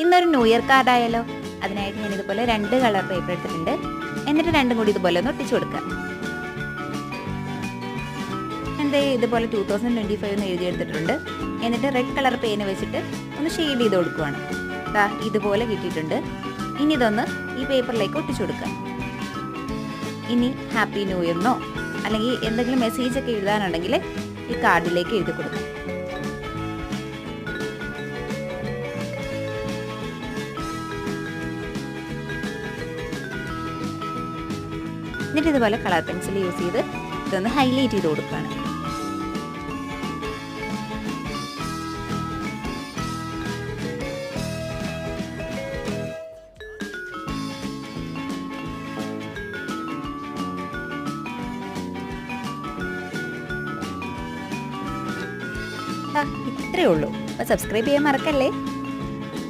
ഇന്നൊരു new year card ആയാലോ? അതിനായിട്ട് ഞാൻ ഇതുപോലെ 2 കളർ പേപ്പർ എടുത്തിട്ടുണ്ട്. എന്നിട്ട് രണ്ടും കൂടി ഇതുപോലെ ഒന്ന് ഒട്ടിച്ചു കൊടുക്കാം. ഇതുപോലെ 2025 എന്ന് എഴുതിയെടുത്തിട്ടുണ്ട്. എന്നിട്ട് റെഡ് കളർ പേന വെച്ചിട്ട് ഒന്ന് ഷെയ്ഡ് ചെയ്ത് കൊടുക്കുവാണ്. ഇതുപോലെ കിട്ടിയിട്ടുണ്ട്. ഇനി ഇതൊന്ന് ഈ പേപ്പറിലേക്ക് ഒട്ടിച്ചു കൊടുക്കാം. ഇനി ഹാപ്പി ന്യൂ ഇയറിനോ അല്ലെങ്കിൽ എന്തെങ്കിലും മെസ്സേജ് ഒക്കെ എഴുതാനുണ്ടെങ്കിൽ ഈ കാർഡിലേക്ക് എഴുതി കൊടുക്കാം. എന്നിട്ട് ഇതുപോലെ കളർ പെൻസിൽ യൂസ് ചെയ്ത് ഇതൊന്ന് ഹൈലൈറ്റ് ചെയ്ത് കൊടുക്കുകയാണ്. ഇത്രയേ ഉള്ളൂ. അപ്പോൾ സബ്സ്ക്രൈബ് ചെയ്യാൻ മറക്കല്ലേ.